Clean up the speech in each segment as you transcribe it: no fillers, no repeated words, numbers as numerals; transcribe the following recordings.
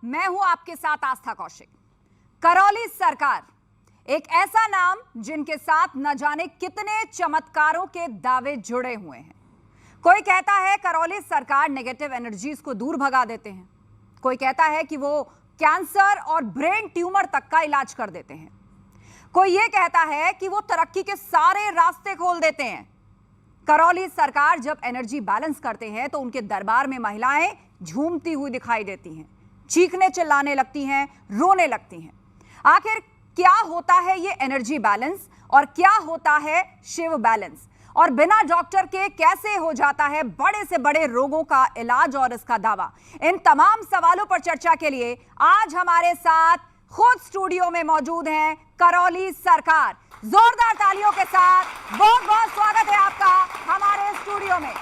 मैं हूं आपके साथ आस्था कौशिक। करौली सरकार, एक ऐसा नाम जिनके साथ न जाने कितने चमत्कारों के दावे जुड़े हुए हैं। कोई कहता है करौली सरकार नेगेटिव एनर्जीज को दूर भगा देते हैं, कोई कहता है कि वो कैंसर और ब्रेन ट्यूमर तक का इलाज कर देते हैं, कोई ये कहता है कि वो तरक्की के सारे रास्ते खोल देते हैं। करौली सरकार जब एनर्जी बैलेंस करते हैं तो उनके दरबार में महिलाएं झूमती हुई दिखाई देती हैं, चीखने चिल्लाने लगती हैं, रोने लगती हैं। आखिर क्या होता है ये एनर्जी बैलेंस और क्या होता है शिव बैलेंस, और बिना डॉक्टर के कैसे हो जाता है बड़े से बड़े रोगों का इलाज और इसका दावा? इन तमाम सवालों पर चर्चा के लिए आज हमारे साथ खुद स्टूडियो में मौजूद हैं करौली सरकार। जोरदार तालियों के साथ बहुत बहुत स्वागत है आपका हमारे स्टूडियो में।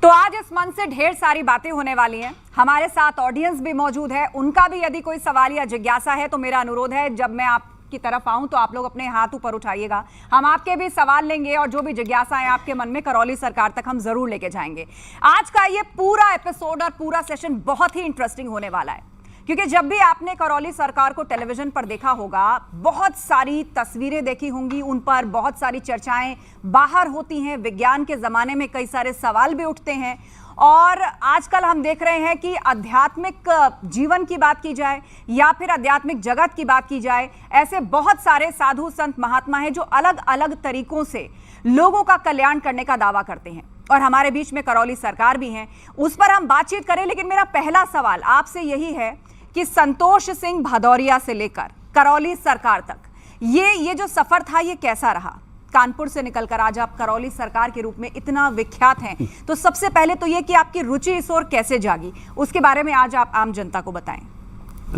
तो आज इस मंच से ढेर सारी बातें होने वाली हैं। हमारे साथ ऑडियंस भी मौजूद है, उनका भी यदि कोई सवाल या जिज्ञासा है तो मेरा अनुरोध है जब मैं आपकी तरफ आऊं तो आप लोग अपने हाथ ऊपर उठाइएगा। हम आपके भी सवाल लेंगे और जो भी जिज्ञासा है आपके मन में करौली सरकार तक हम जरूर लेके जाएंगे। आज का ये पूरा एपिसोड और पूरा सेशन बहुत ही इंटरेस्टिंग होने वाला है, क्योंकि जब भी आपने करौली सरकार को टेलीविजन पर देखा होगा, बहुत सारी तस्वीरें देखी होंगी, उन पर बहुत सारी चर्चाएं बाहर होती हैं। विज्ञान के जमाने में कई सारे सवाल भी उठते हैं और आजकल हम देख रहे हैं कि आध्यात्मिक जीवन की बात की जाए या फिर आध्यात्मिक जगत की बात की जाए, ऐसे बहुत सारे साधु संत महात्मा हैं जो अलग अलग तरीकों से लोगों का कल्याण करने का दावा करते हैं। और हमारे बीच में करौली सरकार भी हैं, उस पर हम बातचीत करें। लेकिन मेरा पहला सवाल आपसे यही है कि संतोष सिंह भदौरिया से लेकर करौली सरकार तक ये जो सफर था ये कैसा रहा? कानपुर से निकलकर आज आप करौली सरकार के रूप में इतना विख्यात हैं, तो सबसे पहले तो ये कि आपकी रुचि इस ओर कैसे जागी, उसके बारे में आज आप आम जनता को बताएं।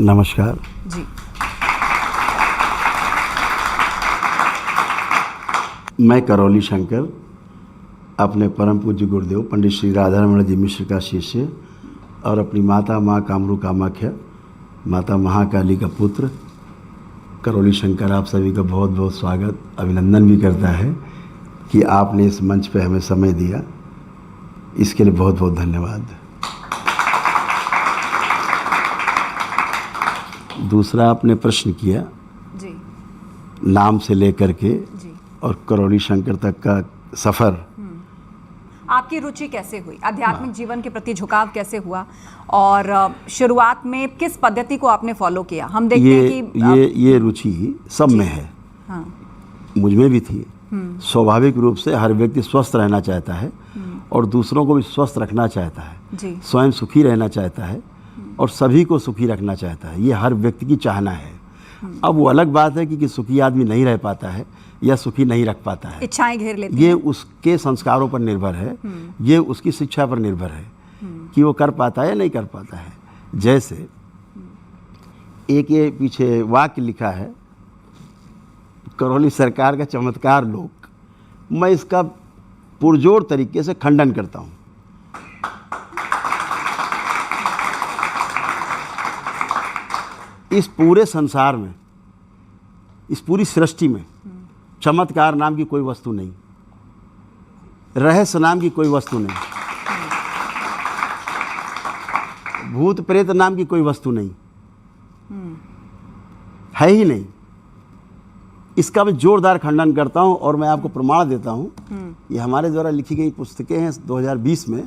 नमस्कार जी। मैं करौली शंकर, अपने परम पूज्य गुरुदेव पंडित श्री राधारमण जी मिश्र का शिष्य और अपनी माता माँ कामरू कामाख्या, माता महाकाली का पुत्र करौली शंकर, आप सभी का बहुत बहुत स्वागत, अभिनंदन भी करता है कि आपने इस मंच पे हमें समय दिया। इसके लिए बहुत बहुत धन्यवाद। दूसरा आपने प्रश्न किया जी, नाम से लेकर के जी, और करौली शंकर तक का सफ़र, आपकी रुचि कैसे हुई, आध्यात्मिक जीवन के प्रति झुकाव कैसे हुआ और शुरुआत में किस पद्धति को आपने फॉलो किया? हम देखते हैं कि ये रुचि सब में है। हाँ। मुझ में भी थी। स्वाभाविक रूप से हर व्यक्ति स्वस्थ रहना चाहता है और दूसरों को भी स्वस्थ रखना चाहता है, जी। स्वयं सुखी रहना चाहता है और सभी को सुखी रखना चाहता है। ये हर व्यक्ति की चाहना है। अब वो अलग बात है कि सुखी आदमी नहीं रह पाता है या सुखी नहीं रख पाता है, इच्छाएं घेर लेती ये हैं। उसके संस्कारों पर निर्भर है, ये उसकी शिक्षा पर निर्भर है कि वो कर पाता है या नहीं कर पाता है। जैसे एक ये पीछे वाक्य लिखा है, करौली सरकार का चमत्कार लोक, मैं इसका पुरजोर तरीके से खंडन करता हूँ। इस पूरे संसार में, इस पूरी सृष्टि में चमत्कार नाम की कोई वस्तु नहीं, रहस्य नाम की कोई वस्तु नहीं, भूत प्रेत नाम की कोई वस्तु नहीं है ही नहीं। इसका मैं जोरदार खंडन करता हूं और मैं आपको प्रमाण देता हूं। ये हमारे द्वारा लिखी गई पुस्तकें हैं 2020 में,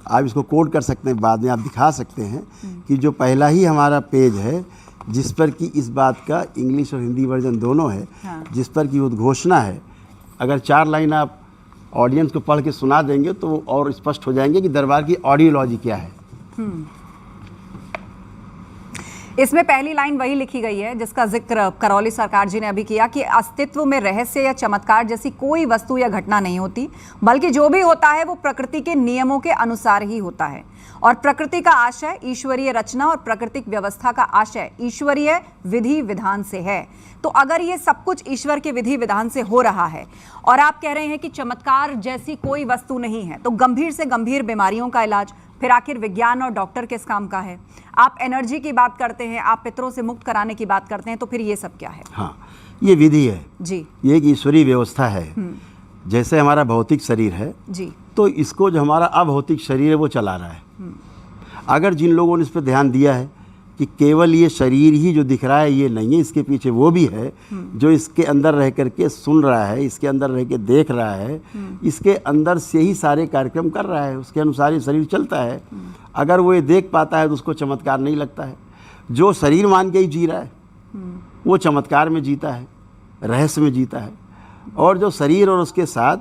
आप इसको कोड कर सकते हैं, बाद में आप दिखा सकते हैं कि जो पहला ही हमारा पेज है जिस पर कि इस बात का इंग्लिश और हिंदी वर्जन दोनों है, हाँ। जिस पर कि उद्घोषणा है। अगर 4 लाइन आप ऑडियंस को पढ़ के सुना देंगे तो वो और स्पष्ट हो जाएंगे कि दरबार की ऑडियोलॉजी क्या है। इसमें पहली लाइन वही लिखी गई है जिसका जिक्र करौली सरकार जी ने अभी किया कि अस्तित्व में रहस्य या चमत्कार जैसी कोई वस्तु या घटना नहीं होती, बल्कि जो भी होता है वो प्रकृति के नियमों के अनुसार ही होता है और प्रकृति का आशय ईश्वरीय रचना और प्राकृतिक व्यवस्था का आशय ईश्वरीय विधि विधान से है। तो अगर ये सब कुछ ईश्वर के विधि विधान से हो रहा है और आप कह रहे हैं कि चमत्कार जैसी कोई वस्तु नहीं है, तो गंभीर से गंभीर बीमारियों का इलाज, फिर आखिर विज्ञान और डॉक्टर किस काम का है? आप एनर्जी की बात करते हैं, आप पितरों से मुक्त कराने की बात करते हैं, तो फिर ये सब क्या है? हाँ, ये विधि है जी, ये एक ईश्वरीय व्यवस्था है। जैसे हमारा भौतिक शरीर है जी, तो इसको जो हमारा अभौतिक शरीर है वो चला रहा है। अगर जिन लोगों ने इस पर ध्यान दिया है कि केवल ये शरीर ही जो दिख रहा है ये नहीं है, इसके पीछे वो भी है जो इसके अंदर रह करके सुन रहा है, इसके अंदर रह के देख रहा है, इसके अंदर से ही सारे कार्यक्रम कर रहा है, उसके अनुसार ही शरीर चलता है। अगर वो ये देख पाता है तो उसको चमत्कार नहीं लगता है। जो शरीर मान के ही जी रहा है वो चमत्कार में जीता है, रहस्य में जीता है। और जो शरीर और उसके साथ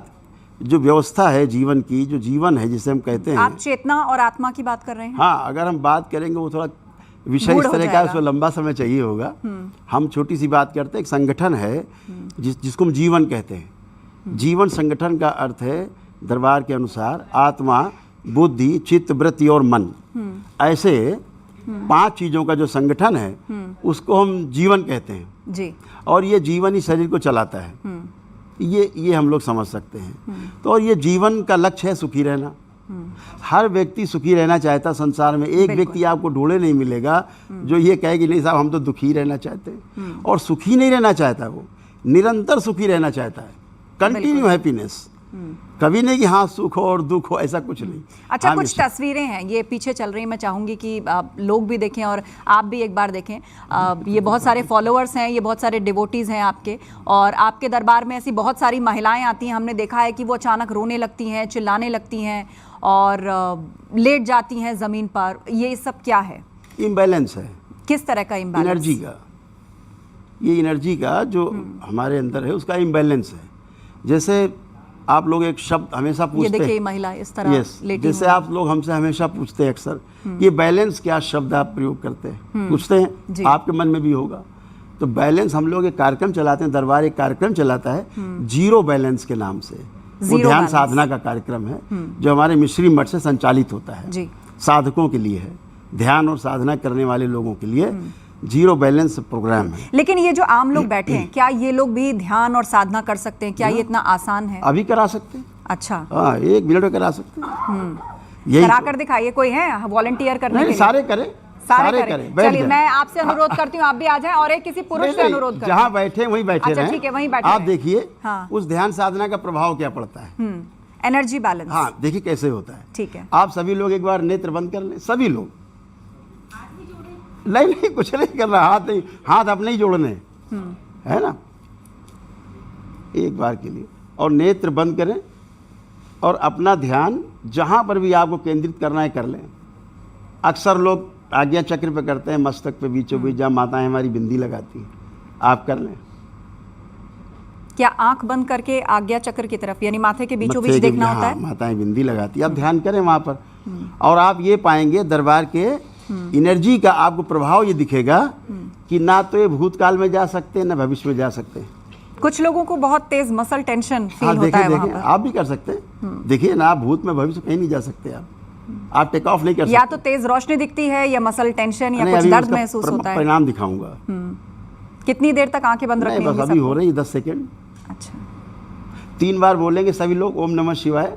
जो व्यवस्था है जीवन की, जो जीवन है जिसे हम कहते हैं, आप चेतना और आत्मा की बात कर रहे हैं? हाँ, अगर हम बात करेंगे वो थोड़ा विषय इस तरह का है, उसको लंबा समय चाहिए होगा। हम छोटी सी बात करते हैं। एक संगठन है जिसको हम जीवन कहते हैं। जीवन संगठन का अर्थ है दरबार के अनुसार आत्मा, बुद्धि, चित्त, वृत्ति और मन। ऐसे 5 चीज़ों का जो संगठन है उसको हम जीवन कहते हैं जी। और ये जीवन ही शरीर को चलाता है। ये हम लोग समझ सकते हैं। तो और ये जीवन का लक्ष्य है सुखी रहना। हर व्यक्ति सुखी रहना चाहता संसार में। एक व्यक्ति आपको ढूंढे नहीं मिलेगा जो ये कहे कि नहीं साहब हम तो दुखी रहना चाहते हैं। और सुखी नहीं रहना चाहता, वो निरंतर सुखी रहना चाहता है, कंटिन्यू हैप्पीनेस। कभी नहीं कि हाँ सुख हो और दुख हो, ऐसा कुछ नहीं। अच्छा, कुछ तस्वीरें हैं ये पीछे चल रही, मैं चाहूंगी कि लोग भी देखें और आप भी एक बार देखें। ये बहुत सारे फॉलोअर्स हैं, ये बहुत सारे डिवोटीज हैं आपके, और आपके दरबार में ऐसी बहुत सारी महिलाएं आती हैं। हमने देखा है कि वो अचानक रोने लगती हैं, चिल्लाने लगती हैं और लेट जाती हैं ज़मीन पर। ये सब क्या है? इम्बैलेंस है। किस तरह का इम्बैलेंस? एनर्जी का। ये एनर्जी का जो हमारे अंदर है उसका इम्बैलेंस है। जैसे आप लोग एक शब्द हमेशा पूछते हैं, ये देखिए महिला इस तरह लेटी जैसे हुई। आप लोग हमसे हमेशा पूछते हैं अक्सर ये बैलेंस क्या शब्द आप प्रयोग करते हैं, पूछते हैं, आपके मन में भी होगा। तो बैलेंस हम लोग एक कार्यक्रम चलाते हैं, दरबार एक कार्यक्रम चलाता है जीरो बैलेंस के नाम से। वो ध्यान साधना का कार्यक्रम है जो हमारे मिश्री मठ से संचालित होता है जी। साधकों के लिए है, ध्यान और साधना करने वाले लोगों के लिए जीरो बैलेंस प्रोग्राम है। लेकिन ये जो आम लोग बैठे हैं, क्या ये लोग भी ध्यान और साधना कर सकते हैं? क्या ये इतना आसान है? अभी करा सकते हैं। अच्छा, हाँ, 1 मिनट में करा सकते हैं। करा कर दिखाइए। कोई है वॉलंटियर करने के लिए? सारे करें, सारे करें। चलिए, मैं आपसे अनुरोध करती हूँ, आप भी आ जाएं और एक किसी पुरुष से अनुरोध करती हूं। जहाँ बैठे वहीं बैठे अच्छा, रहें। ठीक है, वहीं बैठे आप रहें। देखिए हाँ। उस ध्यान साधना का प्रभाव क्या पड़ता है। Energy balance. हाँ, देखिए कैसे होता है। ठीक है, आप सभी लोग एक बार नेत्र बंद कर लें, सभी लोग। नहीं, कुछ नहीं करना, हाथ नहीं, हाथ अपने ही जोड़ने है ना, एक बार के लिए। और नेत्र बंद करें और अपना ध्यान जहां पर भी आपको केंद्रित करना है कर लें। अक्सर लोग आज्ञा चक्र पे करते हैं, मस्तक पे बीचों बीच जहाँ माताएं हमारी बिंदी लगाती हैं, आप कर लें। क्या आंख बंद करके आज्ञा चक्र की तरफ, यानी माथे के बीचों बीच मत्थे के देखना होता हाँ, है? माताएं बिंदी लगाती है, आप ध्यान करें वहां पर। और आप ये पाएंगे दरबार के एनर्जी का आपको प्रभाव ये दिखेगा कि ना तो ये भूतकाल में जा सकते हैं ना भविष्य में जा सकते हैं। कुछ लोगों को बहुत तेज मसल टेंशन फील होता देखें, है वहां पर। आप भी कर सकते हैं। देखिए ना, आप भूत में भविष्य कहीं नहीं जा सकते। आप टेक ऑफ नहीं कर सकते। या तो तेज रोशनी दिखती है या मसल टेंशन या कुछ दर्द महसूस होता है। परिणाम दिखाऊंगा। कितनी देर तक आंखें बंद रखनी बस अभी हो रही 10 सेकेंड। अच्छा, 3 बार बोलेंगे सभी लोग, ओम नमः शिवाय।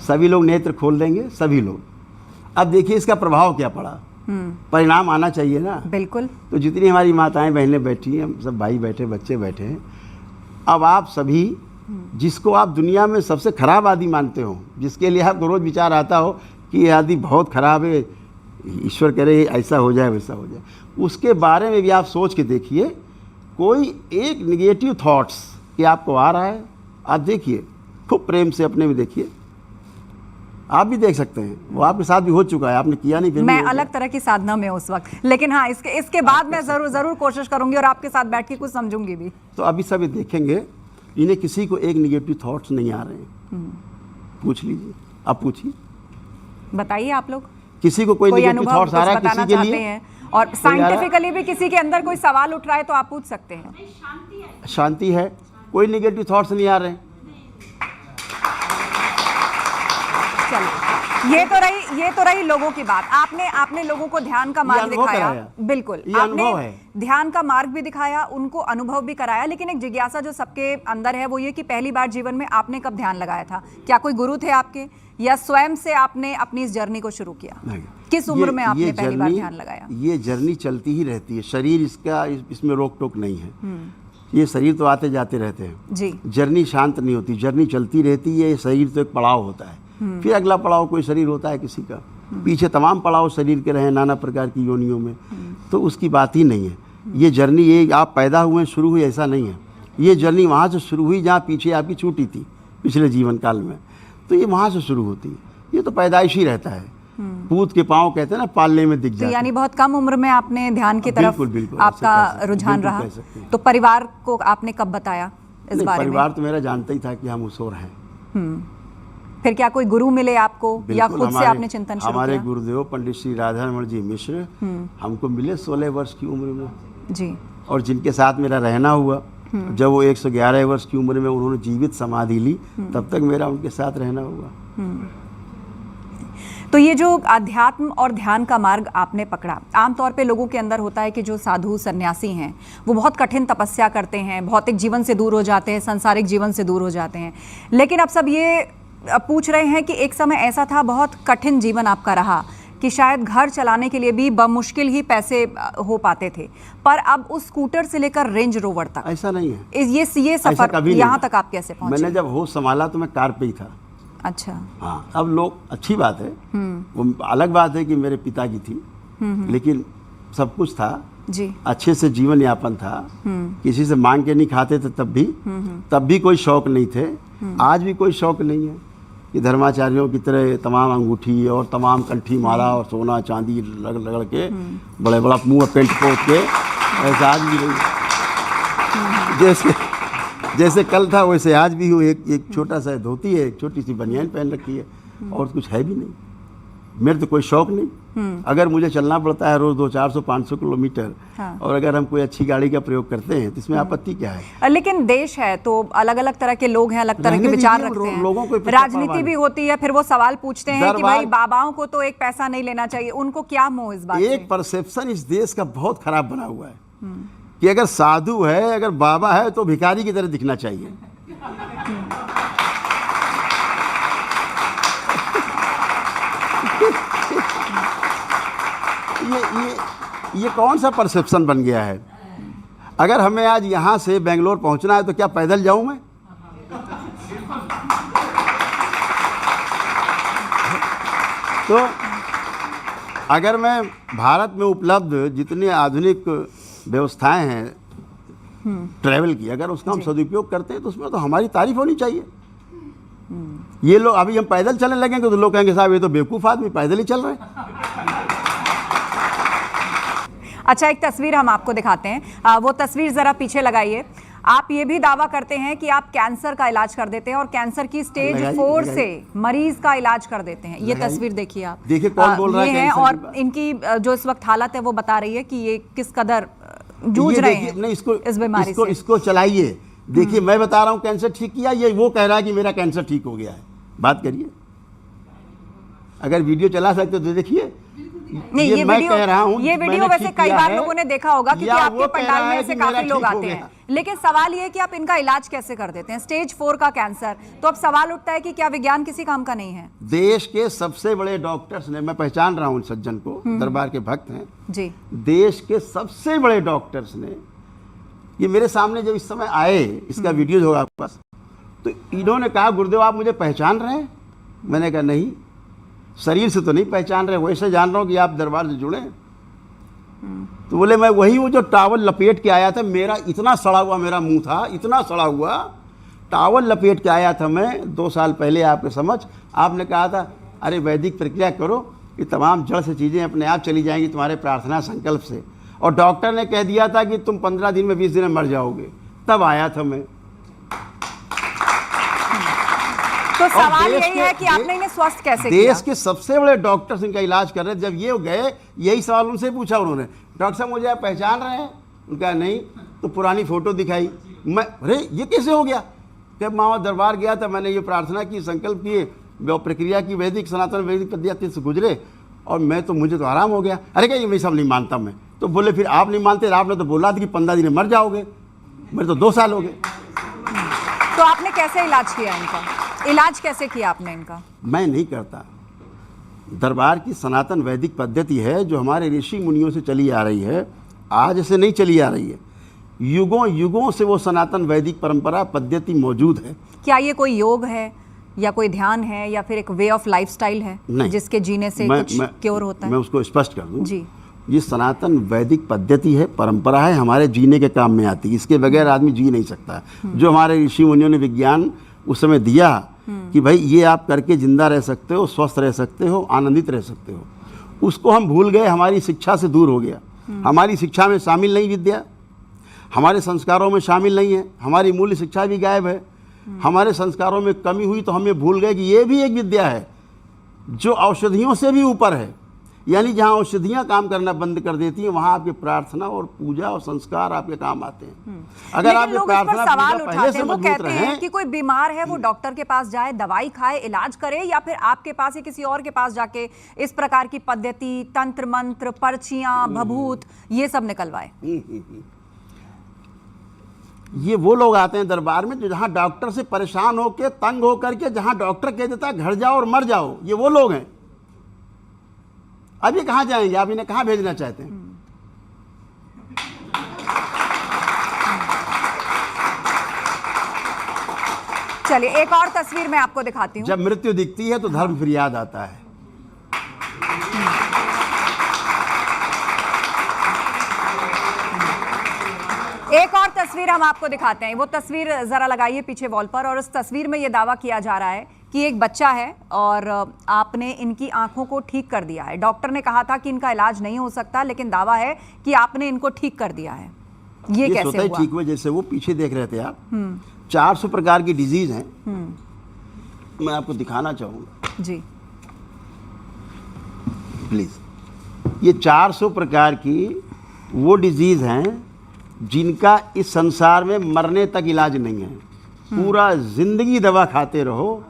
सभी लोग नेत्र खोल देंगे, सभी लोग। अब देखिए इसका प्रभाव क्या पड़ा। परिणाम आना चाहिए ना। बिल्कुल। तो जितनी हमारी माताएं बहनें बैठी हैं, हम सब भाई बैठे, बच्चे बैठे हैं, अब आप सभी जिसको आप दुनिया में सबसे खराब आदि मानते हो, जिसके लिए आपको रोज विचार आता हो कि ये आदि बहुत खराब है, ईश्वर करे ऐसा हो जाए वैसा हो जाए, उसके बारे में भी आप सोच के देखिए। कोई एक निगेटिव थॉट्स कि आपको आ रहा है, आप देखिए, खूब प्रेम से अपने में देखिए। आप भी देख सकते हैं, वो आपके साथ भी हो चुका है, आपने किया नहीं। मैं अलग तरह की साधना में उस वक्त, लेकिन हाँ इसके बाद मैं जरूर कोशिश करूंगी और आपके साथ बैठ के कुछ समझूंगी भी। तो अभी सब देखेंगे, इन्हें किसी को एक निगेटिव थॉट्स नहीं आ रहे हैं। पूछ लीजिए, आप पूछिए, बताइए आप लोग किसी को कोई निगेटिव थॉट्स आ रहा है किसी के लिए, और साइंटिफिकली भी किसी के अंदर कोई सवाल उठ रहा है तो आप पूछ सकते हैं। शांति है, कोई निगेटिव थॉट्स नहीं आ रहे हैं। चलिए। ये तो रही लोगों की बात। आपने लोगों को ध्यान का मार्ग दिखाया, बिल्कुल आपने ध्यान का मार्ग भी दिखाया, उनको अनुभव भी कराया। लेकिन एक जिज्ञासा जो सबके अंदर है वो ये कि पहली बार जीवन में आपने कब ध्यान लगाया था? क्या कोई गुरु थे आपके, या स्वयं से आपने अपनी इस जर्नी को शुरू किया? किस उम्र में आपने पहली बार ध्यान लगाया? ये जर्नी चलती ही रहती है, शरीर इसमें रोक टोक नहीं है। ये शरीर तो आते जाते रहते हैं जी, जर्नी शांत नहीं होती, जर्नी चलती रहती है। शरीर तो एक पड़ाव होता है, फिर अगला पड़ाव कोई शरीर होता है किसी का, पीछे तमाम पड़ाव शरीर के रहे नाना प्रकार की योनियों में, तो उसकी बात ही नहीं है। ये जर्नी ये आप पैदा हुए शुरू हुई ऐसा नहीं है, ये जर्नी वहाँ से शुरू हुई जहाँ पीछे आपकी छूटी थी पिछले जीवन काल में, तो ये वहाँ से शुरू होती है। ये तो पैदाइश ही रहता है, पूत के पाँव कहते हैं ना पालने में दिख जाते हैं। यानी बहुत कम उम्र में आपने ध्यान की तरफ बिल्कुल, आपका रुझान रहा। तो परिवार को आपने कब बताया इस बारे में? परिवार तो मेरा जानता ही था कि हम उसोर हैं। फिर क्या कोई गुरु मिले आपको, या खुद से आपने चिंतन शुरू किया? हमारे गुरुदेव पंडित श्री राधारमण जी मिश्र हमको मिले 16 वर्ष की उम्र में जी, और जिनके साथ मेरा रहना हुआ। जब वो 111 वर्ष की उम्र में उन्होंने जीवित समाधि ली, तब तक मेरा उनके साथ रहना हुआ। तो ये जो अध्यात्म और ध्यान का मार्ग आपने पकड़ा, आमतौर पे लोगों के अंदर होता है कि जो साधु सन्यासी हैं वो बहुत कठिन तपस्या करते हैं, भौतिक जीवन से दूर हो जाते हैं, सांसारिक जीवन से दूर हो जाते हैं। लेकिन अब सब ये पूछ रहे हैं कि एक समय ऐसा था, बहुत कठिन जीवन आपका रहा कि शायद घर चलाने के लिए भी बमुश्किल ही पैसे हो पाते थे, पर अब उस स्कूटर से लेकर रेंज रोवर तक ऐसा नहीं है। ये सफर यहाँ तक आप कैसे पहुंचे? मैंने जब होश संभाला तो मैं कार पे ही था। अच्छा, हाँ, अब लोग अच्छी बात है, वो अलग बात है कि मेरे पिता की थी, लेकिन सब कुछ था जी, अच्छे से जीवन यापन था, किसी से मांग के नहीं खाते थे तब भी कोई शौक नहीं थे, आज भी कोई शौक नहीं है कि धर्माचार्यों की तरह तमाम अंगूठी और तमाम कंठी माला और सोना चांदी रगड़ के बड़े बड़ा मुंह पेंट पोत के, ऐसा आज भी नहीं। जैसे कल था वैसे आज भी हूँ। एक छोटा सा धोती है, एक छोटी सी बनियान पहन रखी है, और कुछ है भी नहीं। मेरे तो कोई शौक नहीं। अगर मुझे चलना पड़ता है रोज 200, 400, 500 किलोमीटर, हाँ, और अगर हम कोई अच्छी गाड़ी का प्रयोग करते हैं तो इसमें आपत्ति क्या है? लेकिन देश है तो अलग अलग तरह के लोग हैं, अलग तरह के विचार रखते हैं, लोगों को राजनीति भी होती है, फिर वो सवाल पूछते हैं कि भाई बाबाओं को तो एक पैसा नहीं लेना चाहिए, उनको क्या मोह इस बात से? एक परसेप्शन इस देश का बहुत खराब बना हुआ है कि अगर साधु है, अगर बाबा है तो भिखारी की तरह दिखना चाहिए। ये कौन सा परसेप्शन बन गया है? अगर हमें आज यहाँ से बेंगलोर पहुँचना है तो क्या पैदल जाऊँ मैं? तो अगर मैं भारत में उपलब्ध जितनी आधुनिक व्यवस्थाएं हैं ट्रैवल की, अगर उसका हम सदुपयोग करते हैं तो उसमें तो हमारी तारीफ होनी चाहिए। ये लोग अभी हम पैदल चलने लगेंगे तो लोग कहेंगे साहब ये तो बेवकूफ़ आदमी पैदल ही चल रहे हैं। अच्छा, एक तस्वीर हम आपको दिखाते हैं, वो तस्वीर जरा पीछे लगाइए। आप ये भी दावा करते हैं कि आप कैंसर का इलाज कर देते हैं और कैंसर की स्टेज 4 से मरीज का इलाज कर देते हैं। ये तस्वीर देखिए आप, देखिए कौन बोल रहा है, और इनकी जो इस वक्त हालत है वो बता रही है कि ये किस कदर जूझ रहे हैं नहीं, इस बीमारी से। इसको चलाइए, देखिए मैं बता रहा हूँ कैंसर ठीक किया, ये वो कह रहा है कि मेरा कैंसर ठीक हो गया है। बात करिए, अगर वीडियो चला सकते तो देखिए। नहीं, ये मैं कह रहा हूं, ये वीडियो वैसे कई बार लोगों ने देखा होगा क्योंकि आपके पंडाल में से काफी लोग आते हैं, लेकिन सवाल ये है कि आप इनका इलाज कैसे कर देते हैं? स्टेज 4 का कैंसर, तो अब सवाल उठता है कि क्या विज्ञान किसी काम का नहीं है? देश के सबसे बड़े डॉक्टर्स ने, मैं पहचान रहा हूं सज्जन को, दरबार के भक्त हैं जी, देश के सबसे बड़े डॉक्टर्स ने, ये मेरे सामने जब इस समय आए, इसका वीडियो होगा आपके पास, तो इन्होंने कहा गुरुदेव आप मुझे पहचान रहे हैं? मैंने कहा नहीं, शरीर से तो नहीं पहचान रहे, वैसे जान रहा हूँ कि आप दरबार से जुड़े। तो बोले मैं वही वो जो टावल लपेट के आया था, मेरा इतना सड़ा हुआ मेरा मुंह था, इतना सड़ा हुआ टावल लपेट के आया था मैं 2 साल पहले आपके समझ। आपने कहा था अरे वैदिक प्रक्रिया करो, ये तमाम जड़ से चीज़ें अपने आप चली जाएंगी तुम्हारे प्रार्थना संकल्प से, और डॉक्टर ने कह दिया था कि तुम 15 दिन में 20 दिन में मर जाओगे, तब आया था मैं। तो सवाल यही है कि आपने इन्हें स्वस्थ कैसे किया? देश के सबसे बड़े डॉक्टर्स इनका इलाज कर रहे थे। जब ये गए, यही सवाल उनसे पूछा उन्होंने, डॉक्टर साहब मुझे आप पहचान रहे हैं? उनका नहीं, तो पुरानी फोटो दिखाई। मैं अरे ये कैसे हो गया? जब मामा दरबार गया था, मैंने ये प्रार्थना की, संकल्प किए, वो प्रक्रिया की वैदिक सनातन वैदिक पद्धति से गुजरे और मुझे तो आराम हो गया। अरे क्या ये सब नहीं मानता मैं। तो बोले फिर आप नहीं मानते, आपने तो बोला था कि 15 दिन में मर जाओगे, मेरे तो 2 साल हो गए। तो आपने कैसे इलाज किया इनका? इलाज कैसे किया आपने इनका? मैं नहीं करता। दरबार की सनातन वैदिक पद्धति है जो हमारे ऋषि मुनियों से चली आ रही है, आज से नहीं चली आ रही है, युगों युगों से वो सनातन वैदिक परंपरा पद्धति मौजूद है। क्या ये कोई योग है या कोई ध्यान है या फिर एक वे ऑफ लाइफस्टाइल है जिसके जीने से कुछ क्योर होता है? मैं उसको स्पष्ट कर दूं जी। ये सनातन वैदिक पद्धति है, परंपरा है, हमारे जीने के काम में आती है। इसके बगैर आदमी जी नहीं सकता। जो हमारे ऋषि मुनियों ने विज्ञान उस समय दिया कि भाई ये आप करके जिंदा रह सकते हो, स्वस्थ रह सकते हो, आनंदित रह सकते हो, उसको हम भूल गए, हमारी शिक्षा से दूर हो गया। हमारी शिक्षा में शामिल नहीं विद्या, हमारे संस्कारों में शामिल नहीं है, हमारी मूल्य शिक्षा भी गायब है। हमारे संस्कारों में कमी हुई तो हमें भूल गए कि ये भी एक विद्या है जो औषधियों से भी ऊपर है। यानी जहाँ औषधियाँ काम करना बंद कर देती हैं वहाँ आपकी प्रार्थना और पूजा और संस्कार आपके काम आते हैं। अगर आपके प्रार्थना सवाल पूजा पहले से वो मजबूत कहते हैं रहे कि कोई बीमार है वो डॉक्टर के पास जाए, दवाई खाए, इलाज करे, या फिर आपके पास या किसी और के पास जाके इस प्रकार की पद्धति, तंत्र मंत्र, पर्चियां, भभूत ये सब निकलवाए। ये वो लोग आते हैं दरबार में जो जहाँ डॉक्टर से परेशान होकर तंग होकर के जहाँ डॉक्टर कह देता है घर जाओ और मर जाओ, ये वो लोग हैं। अब ये कहाँ जाएंगे? आप इन्हें कहाँ भेजना चाहते हैं? चलिए एक और तस्वीर मैं आपको दिखाती हूँ। जब मृत्यु दिखती है तो धर्म फिर याद आता है। एक और तस्वीर हम आपको दिखाते हैं। वो तस्वीर जरा लगाइए पीछे वॉल पर। और उस तस्वीर में ये दावा किया जा रहा है कि एक बच्चा है और आपने इनकी आंखों को ठीक कर दिया है। डॉक्टर ने कहा था कि इनका इलाज नहीं हो सकता, लेकिन दावा है कि आपने इनको ठीक कर दिया है। ये कैसे हुआ? ठीक हुआ। जैसे वो पीछे देख रहे थे आप, 400 प्रकार की डिजीज हैं। मैं आपको दिखाना चाहूंगा जी, प्लीज। ये 400 प्रकार की वो डिजीज हैं जिनका इस संसार में मरने तक इलाज नहीं है। पूरा जिंदगी दवा खाते रहो,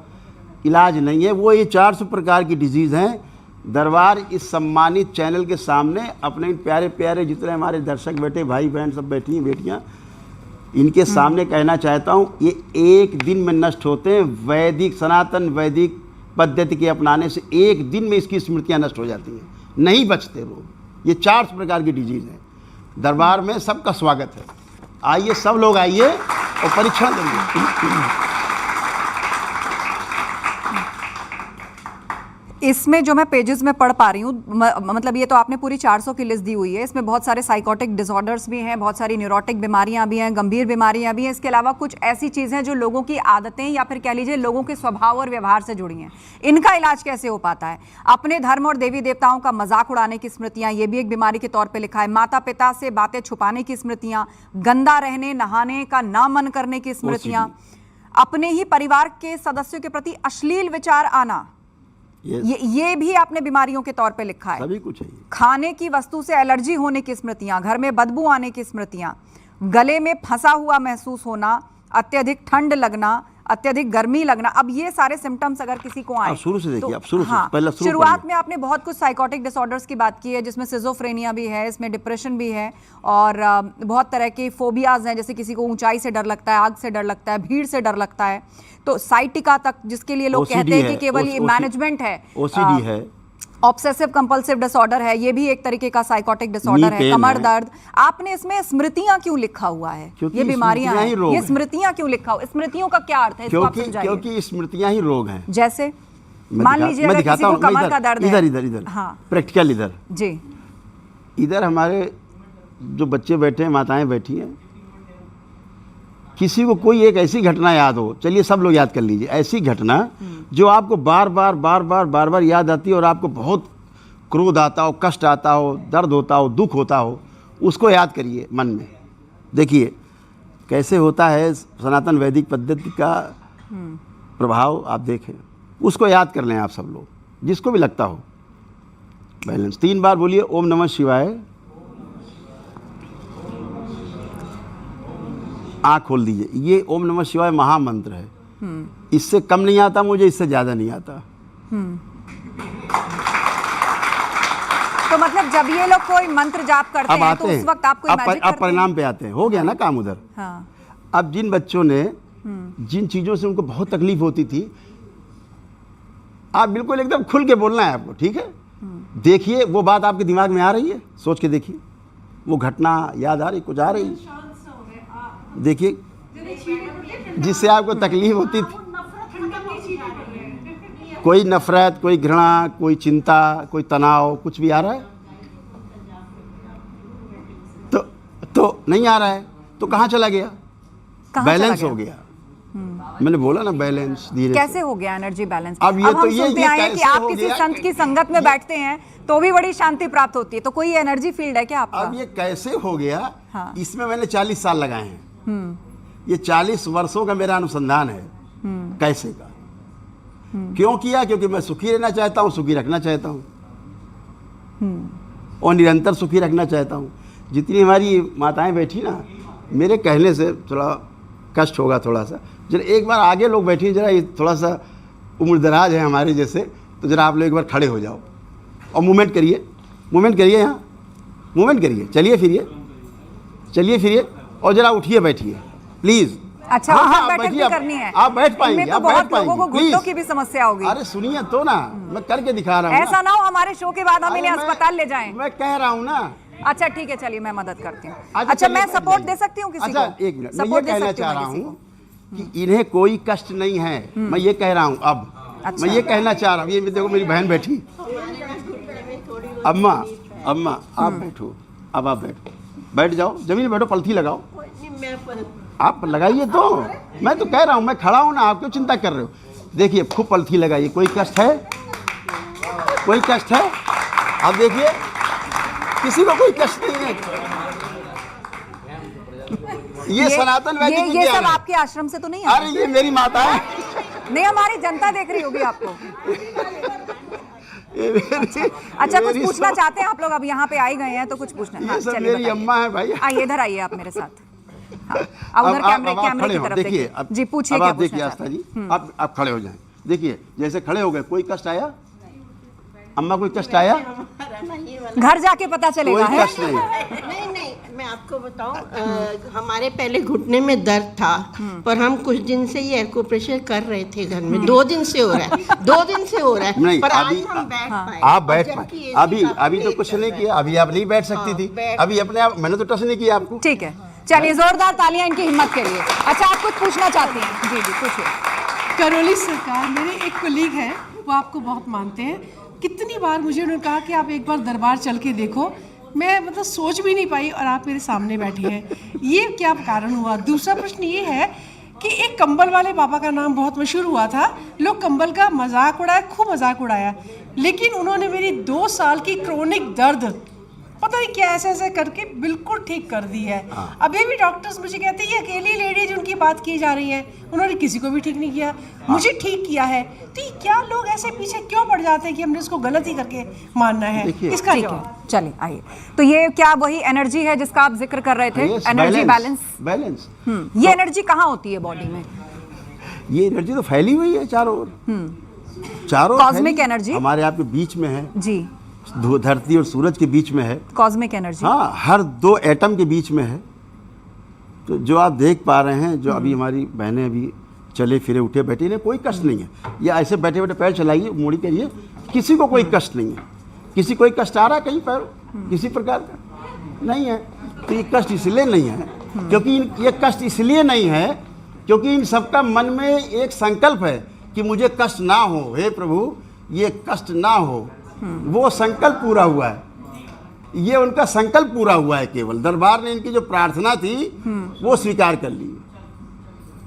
इलाज नहीं है। वो ये 400 प्रकार की डिजीज हैं। दरबार इस सम्मानित चैनल के सामने अपने इन प्यारे प्यारे जितने हमारे दर्शक बैठे, भाई बहन सब बैठी हैं, बेटियां, इनके सामने कहना चाहता हूँ, ये एक दिन में नष्ट होते हैं। वैदिक सनातन वैदिक पद्धति के अपनाने से एक दिन में इसकी स्मृतियाँ नष्ट हो जाती हैं, नहीं बचते लोग। ये 400 प्रकार की डिजीज हैं। दरबार में सबका स्वागत है। आइए सब लोग आइए और परीक्षण करिए। इसमें जो मैं पेजेस में पढ़ पा रही हूँ, मतलब ये तो आपने पूरी 400 की लिस्ट दी हुई है। इसमें बहुत सारे साइकोटिक डिसऑर्डर्स भी हैं, बहुत सारी न्यूरोटिक बीमारियां भी हैं, गंभीर बीमारियां भी हैं। इसके अलावा कुछ ऐसी चीज़ें जो लोगों की आदतें या फिर कह लीजिए लोगों के स्वभाव और व्यवहार से जुड़ी हैं। इनका इलाज कैसे हो पाता है? अपने धर्म और देवी देवताओं का मजाक उड़ाने की स्मृतियाँ, ये भी एक बीमारी के तौर पर लिखा है। माता पिता से बातें छुपाने की स्मृतियाँ, गंदा रहने नहाने का ना मन करने की स्मृतियाँ, अपने ही परिवार के सदस्यों के प्रति अश्लील विचार आना, ये भी आपने बीमारियों के तौर पे लिखा है। सभी कुछ है। खाने की वस्तु से एलर्जी होने की स्मृतियां, घर में बदबू आने की स्मृतियां, गले में फंसा हुआ महसूस होना, अत्यधिक ठंड लगना, अत्यधिक गर्मी लगना। अब ये सारे सिम्टम्स अगर किसी को आए, शुरू से देखिए, आप शुरू से पहले शुरुआत में आपने बहुत कुछ साइकोटिक डिसऑर्डर्स की बात की है, जिसमें सिजोफ्रेनिया भी है, इसमें डिप्रेशन भी है और बहुत तरह के फोबियाज हैं, जैसे किसी को ऊंचाई से डर लगता है, आग से डर लगता है, भीड़ से डर लगता है। तो साइटिका तक, जिसके लिए लोग कहते हैं कि केवल ये मैनेजमेंट है, ओसीडी है, ऑब्सेसिव कंपल्सिव डिसऑर्डर है, ये भी एक तरीके का साइकोटिक डिसऑर्डर है, कमर दर्द। आपने इसमें स्मृतियां क्यों लिखा हुआ है? ये बीमारियां हैं, ये स्मृतियां क्यों लिखा हुआ? स्मृतियों का क्या अर्थ है? इसको आप समझाइए। क्योंकि स्मृतियां ही रोग हैं। जैसे मान लीजिए अगर किसी को कमर का दर्द है, इधर हाँ, प्रैक्टिकल इधर जी, इधर हमारे जो बच्चे बैठे हैं, माताएं बैठी हैं, किसी को कोई एक ऐसी घटना याद हो, चलिए सब लोग याद कर लीजिए, ऐसी घटना जो आपको बार बार याद आती है और आपको बहुत क्रोध आता हो, कष्ट आता हो, दर्द होता हो, दुख होता हो, उसको याद करिए मन में। देखिए कैसे होता है सनातन वैदिक पद्धति का प्रभाव, आप देखें, उसको याद कर लें आप सब लोग, जिसको भी लगता हो। बैलेंस 3 बार बोलिए, ओम नमः शिवाय। आँख खोल दीजिए। ये ओम नमः शिवाय महामंत्र है। इससे कम नहीं आता मुझे, इससे ज़्यादा नहीं आता। तो मतलब जब ये लोग कोई मंत्र जाप करते अब हैं आते तो हैं, उस वक्त आप कोई मैजिक अब करते हैं? परिणाम पे आते हैं। हो गया ना काम उधर। हाँ। अब जिन बच्चों ने जिन चीज़ों से उनको बहुत तकलीफ होती थी, आप बिल्कुल एकदम खुल के बोलना है आपको, ठीक है? देखिए वो बात आपके दिमाग में आ रही है, सोच के देखिए, वो घटना याद आ रही, कुछ आ रही, देखिए जिससे आपको तकलीफ होती थी, कोई नफरत, कोई घृणा, कोई चिंता, कोई तनाव, कुछ भी आ रहा है? तो नहीं आ रहा है, तो कहाँ चला गया? बैलेंस हो गया। मैंने बोला ना बैलेंस धीरे कैसे हो गया एनर्जी बैलेंस? अब ये हम तो सुनते आए हैं कि कैसे आप हो किसी गया संत की संगत में बैठते हैं तो भी बड़ी शांति प्राप्त होती है, तो कोई एनर्जी फील्ड है क्या आपका? अब ये कैसे हो गया? हाँ। इसमें मैंने 40 साल लगाए हैं। ये 40 वर्षों का मेरा अनुसंधान है कैसे का। क्यों किया? क्योंकि मैं सुखी रहना चाहता हूँ, सुखी रखना चाहता हूँ, और निरंतर सुखी रखना चाहता हूँ। जितनी हमारी माताएं बैठी ना, मेरे कहने से थोड़ा कष्ट होगा थोड़ा सा, जरा एक बार आगे लोग बैठी, जरा ये थोड़ा सा उम्रदराज है हमारे जैसे, तो जरा आप लोग एक बार खड़े हो जाओ और मूवमेंट करिए, मूवमेंट करिए, यहाँ मूवमेंट करिए, चलिए फिरिए और जरा उठिए, बैठिए प्लीज़। अच्छा, हाँ, उठक बैठक भी करनी है? आप बैठ पाएंगे, इनमें तो आप बैठ बहुत लोगों को पाएंगे, घुटनों प्लीज। की भी समस्या होगी। अरे सुनिए तो ना, मैं करके दिखा रहा हूँ। ऐसा ना हो हमारे शो के बाद हम इन्हें अस्पताल ले जाएं। मैं कह रहा हूँ ना। अच्छा ठीक है, चलिए मैं मदद करती हूँ। अच्छा, अच्छा, चलिए, मैं सपोर्ट जाइए। दे सकती हूँ किसी को? अच्छा एक मिनट, मैं ये सपोर्ट दे कहना सकती चाह हूँ रहा मैं किसी हूँ कि इन्हें कोई कष्ट नहीं है, मैं ये कह रहा हूँ। अब अच्छा। मैं ये कहना चाह रहा हूँ, ये देखो मेरी बहन बैठी, अम्मा आप बैठो, अब आप बैठ जाओ, जमीन बैठो, पलथी लगाओ। आप लगाइए तो, मैं तो कह रहा हूँ, मैं खड़ा हूँ ना, आप क्यों चिंता कर रहे हो? देखिए खूब पलथी लगाइए। कोई कष्ट है? कोई कष्ट है? आप देखिए, किसी को कोई कष्ट नहीं है। ये सनातन वैदिक ये विज्ञान सब है। आपके आश्रम से तो नहीं है? अरे ये मेरी माता है। नहीं, हमारी जनता देख रही होगी आपको। अच्छा, कुछ पूछना चाहते हैं आप लोग? अब यहाँ पे आई गए हैं तो कुछ पूछना। ये सब मेरी अम्मा है भाई। आइए, इधर आइए आप मेरे साथ। हाँ, अब उधर कैमरे की तरफ देखिए। जी पूछिए, क्या देखिए आस्था जी, आप खड़े हो जाएं। देखिए जैसे खड़े हो गए, कोई कष्ट आया अम्मा? कोई कष्ट आया? घर जाके पता चलेगा। कोई कष्ट नहीं। नहीं, मैं आपको बताऊं, हमारे पहले घुटने में दर्द था, पर हम कुछ दिन से ये एक्यूप्रेशर कर रहे थे घर में। 2 दिन से हो रहा है, 2 दिन से हो रहा है। नहीं, पर अभी आज हम बैठ पाए। आप बैठ पाए। अभी तो कुछ नहीं किया, अभी आप नहीं बैठ सकती थी। अभी अपने आप, मैंने तो टच नहीं किया आपको। ठीक है, चलिए जोरदार तालियां इनकी हिम्मत के लिए। अच्छा, आप कुछ पूछना चाहती हैं? जी पूछिए। करौली सरकार, मेरे एक कोलीग हैं, वो आपको बहुत मानते हैं। कितनी बार मुझे उन्होंने कहा कि आप एक बार दरबार चल के देखो, मैं मतलब सोच भी नहीं पाई, और आप मेरे सामने बैठी हैं। ये क्या कारण हुआ? दूसरा प्रश्न ये है कि एक कंबल वाले बाबा का नाम बहुत मशहूर हुआ था, लोग कंबल का मजाक उड़ाया, खूब मजाक उड़ाया, लेकिन उन्होंने मेरी 2 साल की क्रोनिक दर्द पता नहीं क्या ऐसे करके बिल्कुल ठीक कर दी है। अभी भी डॉक्टर्स मुझे कहते हैं ये अकेली लेडीज उनकी बात की जा रही है, उन्होंने किसी को भी ठीक नहीं किया, मुझे ठीक किया है। तो ये क्या लोग ऐसे पीछे क्यों पड़ जाते हैं कि हमने इसको गलत ही करके मानना है? इसका ठीक जवाब। है, चलिए आइए। तो ये क्या वही एनर्जी है जिसका आप जिक्र कर रहे थे? Energy balance. ये एनर्जी कहाँ होती है बॉडी में? ये एनर्जी तो फैली हुई है चारों ओर, चारों कॉस्मिक एनर्जी हमारे आपके बीच में है जी, धरती और सूरज के बीच में है कॉस्मिक एनर्जी। हाँ, हर 2 एटम के बीच में है। तो जो आप देख पा रहे हैं, जो अभी हमारी बहनें अभी चले फिरे उठे बैठे, इन्हें कोई कष्ट नहीं है। या ऐसे बैठे बैठे पैर चलाइए, मोड़ी करिए, किसी को कोई कष्ट नहीं है। किसी कोई कष्ट आ रहा है कहीं पैर किसी प्रकार का नहीं है। तो ये कष्ट इसलिए नहीं है क्योंकि ये कष्ट इसलिए नहीं है क्योंकि इन सबका मन में एक संकल्प है कि मुझे कष्ट ना हो, हे प्रभु ये कष्ट ना हो। वो संकल्प पूरा हुआ है, ये उनका संकल्प पूरा हुआ है। केवल दरबार ने इनकी जो प्रार्थना थी वो स्वीकार कर ली।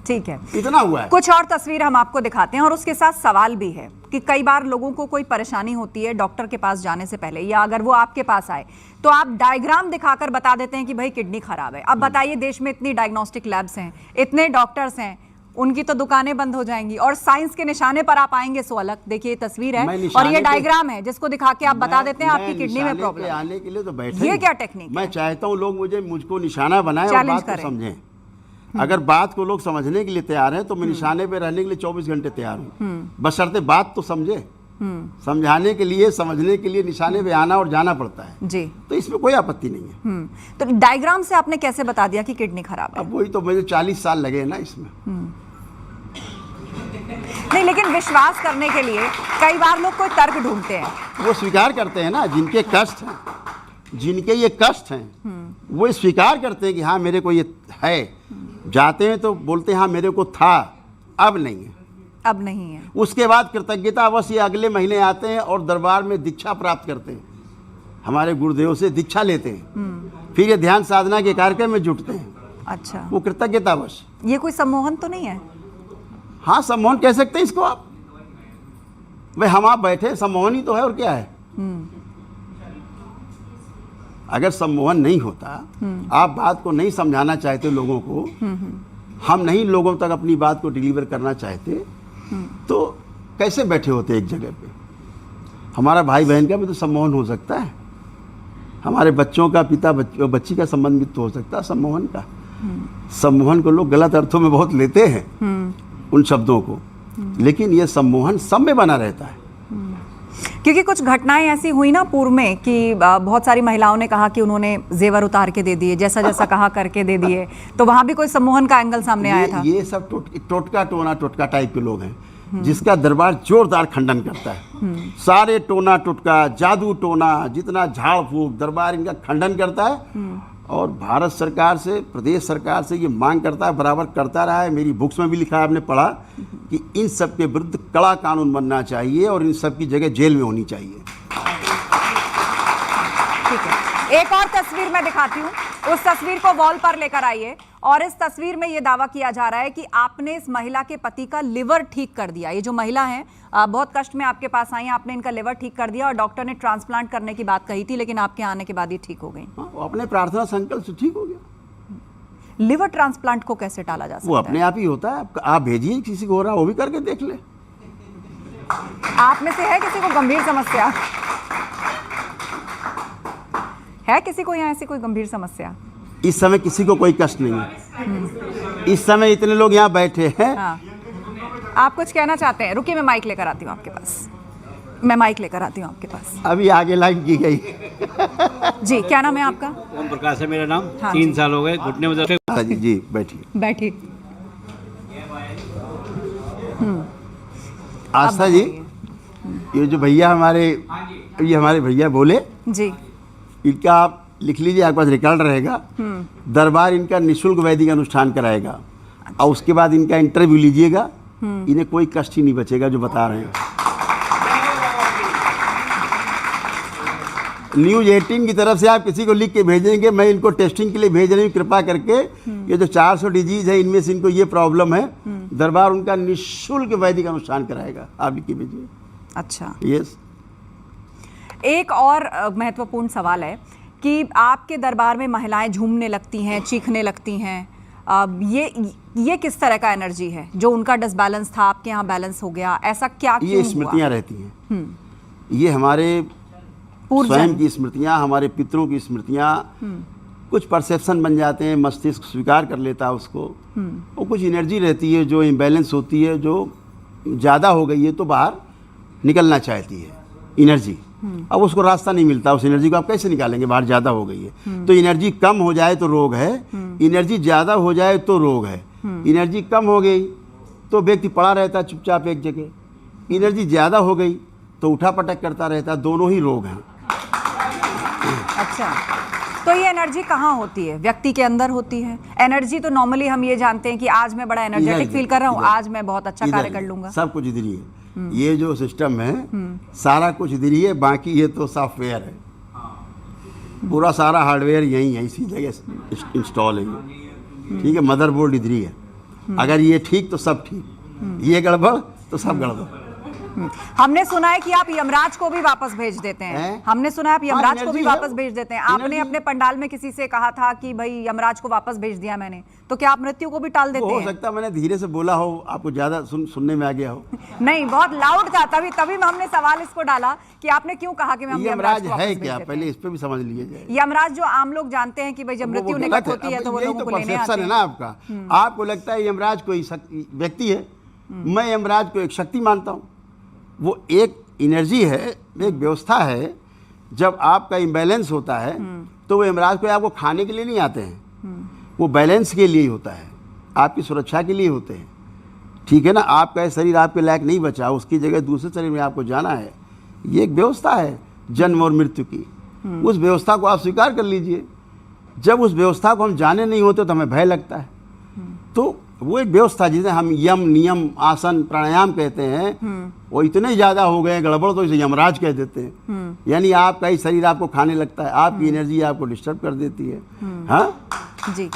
ठीक है, इतना हुआ है। कुछ और तस्वीर हम आपको दिखाते हैं और उसके साथ सवाल भी है कि कई बार लोगों को कोई परेशानी होती है डॉक्टर के पास जाने से पहले, या अगर वो आपके पास आए तो आप डायग्राम दिखाकर बता देते हैं कि भाई किडनी खराब है। अब बताइए, देश में इतनी डायग्नोस्टिक लैब्स हैं, इतने डॉक्टर्स हैं, उनकी तो दुकानें बंद हो जाएंगी और साइंस के निशाने पर आप आएंगे सो अलग। देखिए तस्वीर है और ये डायग्राम है जिसको दिखा के आप बता देते हैं आपकी किडनी में प्रॉब्लम है। आने के लिए तो बैठे, ये क्या टेक्निक है? मैं चाहता हूँ लोग मुझको निशाना बनाएं और बात को समझें। अगर बात को लोग समझने के लिए तैयार हैं तो मैं निशाने पे रहने के लिए 24 घंटे तैयार हूँ, बशर्ते बात तो समझे। समझाने के लिए, समझने के लिए निशाने पे आना और जाना पड़ता है जी। तो इसमें कोई आपत्ति नहीं है। तो डायग्राम से आपने कैसे बता दिया कि किडनी खराब है? अब वही तो मुझे 40 साल लगे ना इसमें। नहीं, लेकिन विश्वास करने के लिए कई बार लोग कोई तर्क ढूंढते हैं। वो स्वीकार करते हैं ना, जिनके कष्ट हैं, जिनके ये कष्ट हैं, वो स्वीकार करते हैं कि हाँ मेरे को ये है। जाते हैं तो बोलते हैं हाँ मेरे को था, अब नहीं है, अब नहीं है। उसके बाद कृतज्ञता अवश्य अगले महीने आते हैं और दरबार में दीक्षा प्राप्त करते हैं, हमारे गुरुदेव से दीक्षा लेते हैं, फिर ये ध्यान साधना के कार्यक्रम में जुटते हैं। अच्छा, वो कृतज्ञता अवश्य। ये कोई सम्मोहन तो नहीं है? हाँ, सम्मोहन कह सकते हैं इसको आप। भाई हम आप बैठे, सम्मोहन ही तो है, और क्या है। अगर सम्मोहन नहीं होता, आप बात को नहीं समझाना चाहते लोगों को, हम नहीं लोगों तक अपनी बात को डिलीवर करना चाहते, तो कैसे बैठे होते एक जगह पे। हमारा भाई बहन का भी तो सम्मोहन हो सकता है, हमारे बच्चों का, पिता बच्ची का संबंध भी तो हो सकता है सम्मोहन का। सम्मोहन को लोग गलत अर्थों में बहुत लेते हैं उन शब्दों को, लेकिन ये सम्मोहन सब में बना रहता है। क्योंकि कुछ घटनाएं ऐसी हुई ना पूर्व में कि बहुत सारी महिलाओं ने कहा कि उन्होंने जेवर उतार के दे दिए, जैसा जैसा कहा करके दे दिए, तो वहां भी कोई सम्मोहन का एंगल सामने आया था। ये सब टोटका टाइप के लोग हैं, जिसका दरबार जोरदार खंडन करता है। सारे टोना टोटका, जादू टोना, जितना झाड़ फूक, दरबार इनका खंडन करता है। और भारत सरकार से, प्रदेश सरकार से ये मांग करता है, बराबर करता रहा है। मेरी बुक्स में भी लिखा है, आपने पढ़ा, कि इन सब के विरुद्ध कड़ा कानून बनना चाहिए और इन सब की जगह जेल में होनी चाहिए। ठीक है, एक और तस्वीर मैं दिखाती हूँ, उस तस्वीर को वॉल पर लेकर आइए। और इस तस्वीर में ये दावा किया जा रहा है कि आपने इस महिला के पति का लिवर ठीक कर दिया। ये जो महिला है बहुत कष्ट में आपके पास आई, आपने इनका लिवर ठीक कर दिया और डॉक्टर ने ट्रांसप्लांट करने की बात कही थी, लेकिन आपके आने के बाद ये ठीक हो गई। वो अपने प्रार्थना संकल्प से ठीक हो गया। लिवर ट्रांसप्लांट को कैसे टाला जा सकता है? वो अपने आप ही होता है। आप भेजिए, किसी को हो रहा है वो भी करके देख ले। आप में से है किसी को गंभीर समस्या? है किसी को यहाँ ऐसी कोई गंभीर समस्या? इस समय किसी को कोई कष्ट नहीं है। इस समय इतने लोग यहाँ बैठे हैं। हाँ। आप कुछ कहना चाहते हैं? रुकिए, मैं माइक लेकर आती हूँ आपके पास। मैं माइक लेकर आती हूँ आपके पास। अभी आगे लाइन की गई। जी, क्या नाम है आपका? ओम प्रकाश है मेरा नाम। हाँ, 3 साल हो गए घुटने में दर्द। हाँ जी जी, बैठिए। बैठिए। आस्था जी, ये जो भैया हमारे भैया बोले जी, इनका आप लिख लीजिए, आपके पास रिकॉर्ड रहेगा। दरबार इनका निःशुल्क वैदिक अनुष्ठान कराएगा और उसके बाद इनका इंटरव्यू लीजिएगा। इन्हें कोई कष्ट ही नहीं बचेगा जो बता रहे हैं। न्यूज़ 18 की तरफ से आप किसी को लिख के भेजेंगे, मैं इनको टेस्टिंग के लिए भेज रही हूँ, कृपा करके। ये जो 400 डिजीज है, इनमें से इनको ये प्रॉब्लम है, दरबार उनका निःशुल्क वैदिक अनुष्ठान कराएगा। आप लिख के भेजिए। अच्छा, यस। एक और महत्वपूर्ण सवाल है कि आपके दरबार में महिलाएं झूमने लगती हैं, चीखने लगती हैं। ये किस तरह का एनर्जी है? जो उनका डिसबैलेंस था आपके यहाँ बैलेंस हो गया, ऐसा क्या क्यों हुआ? ये स्मृतियाँ रहती हैं। ये हमारे स्वयं की स्मृतियाँ, हमारे पितरों की स्मृतियाँ। कुछ परसेप्शन बन जाते हैं, मस्तिष्क स्वीकार कर लेता है उसको। और कुछ एनर्जी रहती है जो इम्बैलेंस होती है, जो ज़्यादा हो गई है तो बाहर निकलना चाहती है एनर्जी। अब उसको रास्ता नहीं मिलता, उस एनर्जी को आप कैसे निकालेंगे? बाहर ज़्यादा हो गई है। तो एनर्जी कम हो जाए तो रोग है, एनर्जी ज़्यादा हो जाए तो रोग है। एनर्जी कम हो गई तो व्यक्ति पड़ा रहता है चुपचाप एक जगह, एनर्जी ज़्यादा हो गई तो उठा पटक करता रहता है। दोनों ही रोग हैं। अच्छा, तो ये एनर्जी कहाँ होती है? व्यक्ति के अंदर होती है एनर्जी? तो नॉर्मली हम ये जानते हैं कि आज मैं बड़ा एनर्जेटिक फील कर रहा हूँ, आज मैं बहुत अच्छा कार्य कर लूंगा। सब कुछ इधर ही है। ये जो सिस्टम है सारा कुछ इधर ही है, बाकी ये तो सॉफ्टवेयर है। पूरा सारा हार्डवेयर यही है, इसी जगह इंस्टॉल है ये। ठीक है, मदरबोर्ड इधर ही है। अगर ये ठीक तो सब ठीक, ये गड़बड़ तो सब गड़बड़। हमने सुना है कि आप यमराज को भी वापस भेज देते हैं। हमने सुना है आप यमराज को भी वापस भेज देते हैं। आपने अपने पंडाल में किसी से कहा था कि भाई यमराज को वापस भेज दिया मैंने, तो क्या आप मृत्यु को भी टाल देते हो हैं? सकता है मैंने धीरे से बोला हो, आपको ज्यादा सुनने में आ गया हो। नहीं, बहुत लाउड था, तभी हमने सवाल इसको डाला कि आपने क्यों कहा कि हम यमराज को वापस है भेज क्या, देते पहले हैं? इस पे भी समझ लिए जाए। यमराज जो आम लोग जानते हैं कि भाई जब मृत्यु निकट होती है तो वो लोगों को लेने आते है हैं। ना आपका। आपको लगता है यमराज कोई व्यक्ति है, मैं यमराज को एक शक्ति मानता हूँ। वो एक एनर्जी है, एक व्यवस्था है। जब आपका इम्बैलेंस होता है तो वो यमराज को आपको खाने के लिए नहीं आते हैं, वो बैलेंस के लिए ही होता है, आपकी सुरक्षा के लिए होते हैं। ठीक है ना, आपका शरीर आपके लायक नहीं बचा, उसकी जगह दूसरे शरीर में आपको जाना है। ये एक व्यवस्था है जन्म और मृत्यु की। उस व्यवस्था को आप स्वीकार कर लीजिए। जब उस व्यवस्था को हम जाने नहीं होते तो हमें भय लगता है। तो वो एक व्यवस्था जिसे हम यम, नियम, आसन, प्राणायाम कहते हैं, वो इतने ज़्यादा हो गए गड़बड़ तो इसे यमराज कह देते हैं। यानी आपका ही शरीर आपको खाने लगता है, आपकी एनर्जी आपको डिस्टर्ब कर देती है। हाँ जी,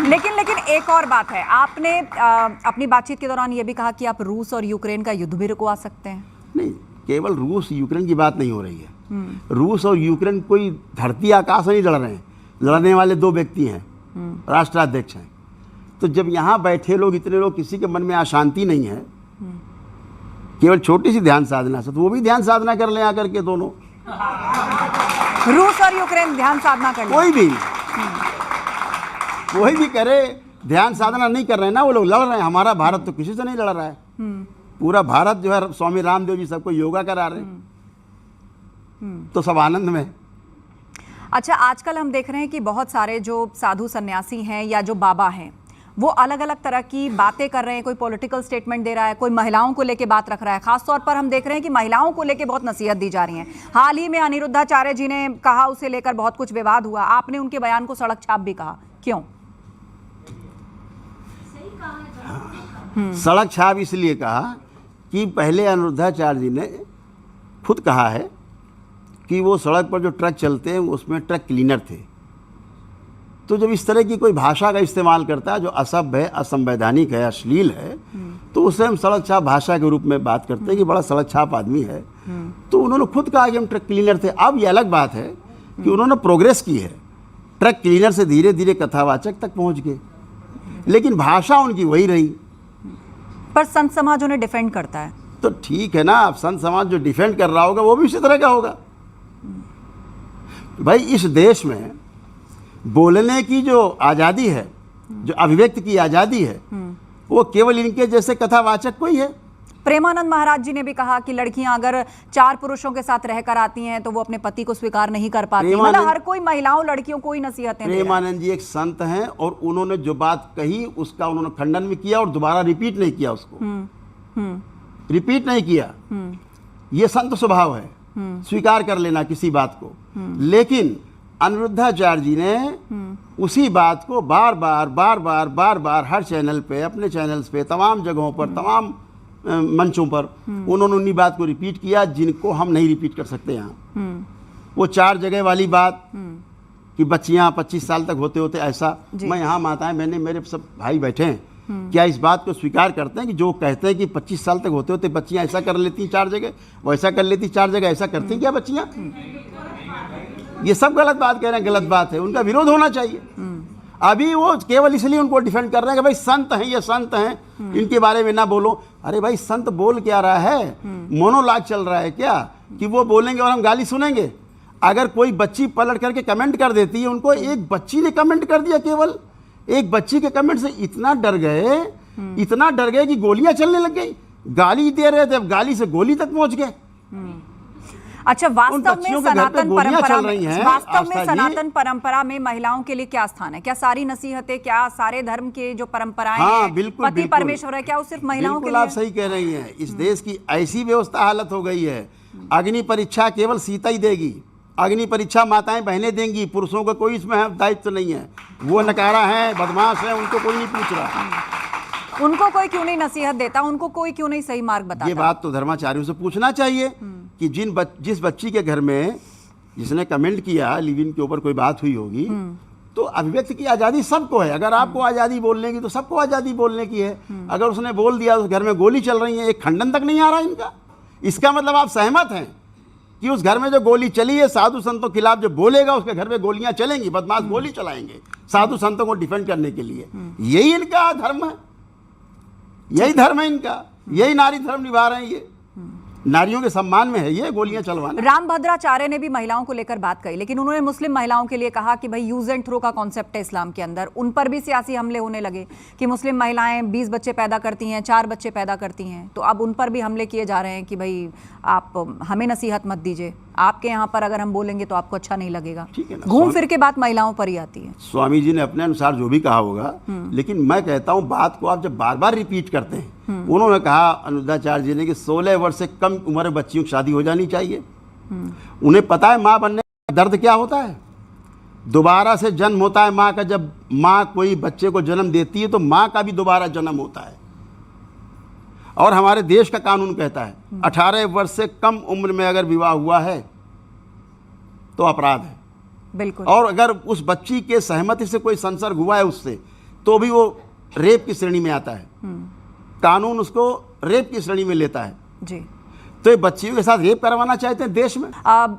लेकिन एक और बात है, आपने अपनी बातचीत के दौरान ये भी कहा कि आप रूस और यूक्रेन का युद्ध भी रुकवा सकते हैं। नहीं, केवल रूस यूक्रेन की बात नहीं हो रही है। रूस और यूक्रेन कोई धरती आकाश नहीं लड़ रहे हैं, लड़ने वाले दो व्यक्ति हैं, राष्ट्राध्यक्ष हैं। तो जब यहाँ बैठे लोग, इतने लोग, किसी के मन में अशांति नहीं है, केवल छोटी सी ध्यान साधना से, तो वो भी ध्यान साधना कर लें आकर के दोनों। रूस और यूक्रेन ध्यान साधना कर लें। कोई भी करे, ध्यान साधना नहीं कर रहे हैं ना वो लोग, लड़ रहे हैं। हमारा भारत तो किसी से नहीं लड़ रहा है। पूरा भारत जो है, स्वामी रामदेव जी सबको योगा करा रहे हैं, तो सब आनंद में। अच्छा, आजकल हम देख रहे हैं कि बहुत सारे जो साधु सन्यासी हैं या जो बाबा हैं, वो अलग अलग तरह की बातें कर रहे हैं। कोई पॉलिटिकल स्टेटमेंट दे रहा है, कोई महिलाओं को लेके बात रख रहा है। खासतौर पर हम देख रहे हैं कि महिलाओं को लेके बहुत नसीहत दी जा रही है। हाल ही में अनिरुद्धाचार्य जी ने कहा, उसे लेकर बहुत कुछ विवाद हुआ। आपने उनके बयान को सड़क छाप भी कहा, क्यों? सड़क छाप इसलिए कहा कि पहले अनिरुद्धाचार्य जी ने खुद कहा है कि वो सड़क पर जो ट्रक चलते हैं उसमें ट्रक क्लीनर थे। तो जब इस तरह की कोई भाषा का इस्तेमाल करता है जो असभ्य है, असंवैधानिक है, अश्लील है, तो उससे हम सड़क छाप भाषा के रूप में बात करते हैं कि बड़ा सड़क छाप आदमी है। तो उन्होंने खुद कहा कि हम ट्रक क्लीनर थे। अब ये अलग बात है कि उन्होंने प्रोग्रेस की है, ट्रक क्लीनर से धीरे धीरे कथावाचक तक पहुंच गए, लेकिन भाषा उनकी वही रही। पर संत समाज उन्हें डिफेंड करता है। तो ठीक है ना, अब संत समाज जो डिफेंड कर रहा होगा वो भी उसी तरह का होगा। भाई, इस देश में बोलने की जो आज़ादी है, जो अभिव्यक्ति की आज़ादी है, वो केवल इनके जैसे कथावाचक कोई है। प्रेमानंद महाराज जी ने भी कहा कि लड़कियां अगर 4 पुरुषों के साथ रहकर आती हैं तो वो अपने पति को स्वीकार नहीं कर पाती। मतलब हर कोई महिलाओं, लड़कियों को ही नसीहतें दे रहा है। प्रेमानंद जी एक संत हैं और उन्होंने जो बात कही उसका उन्होंने खंडन भी किया और दोबारा रिपीट नहीं किया, उसको रिपीट नहीं किया। ये संत स्वभाव है, स्वीकार कर लेना किसी बात को। लेकिन अनिरुद्धाचार्य जी ने उसी बात को बार बार हर चैनल पे, अपने चैनल्स पे, तमाम जगहों पर, तमाम मंचों पर उन्होंने उन्हीं बात को रिपीट किया जिनको हम नहीं रिपीट कर सकते यहाँ। वो 4 जगह वाली बात कि बच्चियाँ 25 साल तक होते होते ऐसा, मैं यहाँ माताएं, मैंने, मेरे सब भाई बैठे हैं, क्या इस बात को स्वीकार करते हैं कि जो कहते हैं कि 25 साल तक होते होते बच्चियाँ ऐसा कर लेती 4 जगह, वैसा कर लेती 4 जगह, ऐसा करती क्या बच्चियाँ? ये सब गलत बात कह रहे हैं, गलत बात है, उनका विरोध होना चाहिए। अभी वो केवल इसलिए उनको डिफेंड कर रहे हैं कि भाई संत हैं, ये संत हैं, इनके बारे में ना बोलो। अरे भाई, संत बोल क्या रहा है? मोनोलॉग चल रहा है क्या कि वो बोलेंगे और हम गाली सुनेंगे? अगर कोई बच्ची पलट करके कमेंट कर देती है, उनको एक बच्ची ने कमेंट कर दिया, केवल एक बच्ची के कमेंट से इतना डर गए कि गोलियां चलने लग गई। गाली दे रहे थे, अब गाली से गोली तक पहुंच गए। अच्छा, वास्तव में सनातन परंपरा में महिलाओं के लिए क्या स्थान है? क्या सारी नसीहतें, क्या सारे धर्म के जो परंपराएं हैं, बिल्कुल, पति परमेश्वर है, क्या वो सिर्फ महिलाओं के लिए? आप सही कह रही हैं। इस देश की ऐसी व्यवस्था हालत हो गई है, अग्नि परीक्षा केवल सीता ही देगी, अग्नि परीक्षा माताएं बहनें देंगी, पुरुषों का कोई इसमें दायित्व नहीं है। वो नकारा है, बदमाश है, उनको कोई नहीं पूछ रहा। उनको कोई क्यों नहीं नसीहत देता? उनको कोई क्यों नहीं सही मार्ग बताता? ये बात तो धर्माचार्यों से पूछना चाहिए कि जिस बच्ची के घर में जिसने कमेंट किया, लिव इन के ऊपर कोई बात हुई होगी, तो अभिव्यक्ति की आज़ादी सबको है। अगर आपको आज़ादी बोलने की तो सबको आज़ादी बोलने की है। अगर उसने बोल दिया तो घर में गोली चल रही है, एक खंडन तक नहीं आ रहा इनका। इसका मतलब आप सहमत हैं कि उस घर में जो गोली चली है, साधु संतों के खिलाफ जो बोलेगा उसके घर में गोलियां चलेंगी, बदमाश गोली चलाएंगे साधु संतों को डिफेंड करने के लिए। यही इनका धर्म है, यही धर्म है इनका, यही नारी धर्म निभा रहे हैं। ये नारियों के सम्मान में है ये गोलियां चलवाना। रामभद्राचार्य ने भी महिलाओं को लेकर बात कही, लेकिन उन्होंने मुस्लिम महिलाओं के लिए कहा कि भाई यूज एंड थ्रो का कॉन्सेप्ट है इस्लाम के अंदर। उन पर भी सियासी हमले होने लगे कि मुस्लिम महिलाएं 20 बच्चे पैदा करती हैं, 4 बच्चे पैदा करती हैं, तो अब उन पर भी हमले किए जा रहे हैं कि भाई आप हमें नसीहत मत दीजिए, आपके यहाँ पर अगर हम बोलेंगे तो आपको अच्छा नहीं लगेगा। घूम फिर के बात महिलाओं पर ही आती है। स्वामी जी ने अपने अनुसार जो भी कहा होगा, लेकिन मैं कहता हूँ बात को आप जब बार बार रिपीट करते हैं, उन्होंने कहा अनुरुद्धाचार्य जी ने कि 16 वर्ष से कम उम्र बच्चियों की शादी हो जानी चाहिए। उन्हें पता है माँ बनने का दर्द क्या होता है, दोबारा से जन्म होता है माँ का। जब माँ कोई बच्चे को जन्म देती है तो माँ का भी दोबारा जन्म होता है। और हमारे देश का कानून कहता है 18 वर्ष से कम उम्र में अगर विवाह हुआ है तो अपराध है। बिल्कुल। और अगर उस बच्ची के सहमति से कोई संसर्ग हुआ है उससे, तो भी वो रेप की श्रेणी में आता है। कानून उसको रेप की श्रेणी में लेता है जी। तो ये बच्चियों के साथ रेप करवाना चाहते हैं देश में।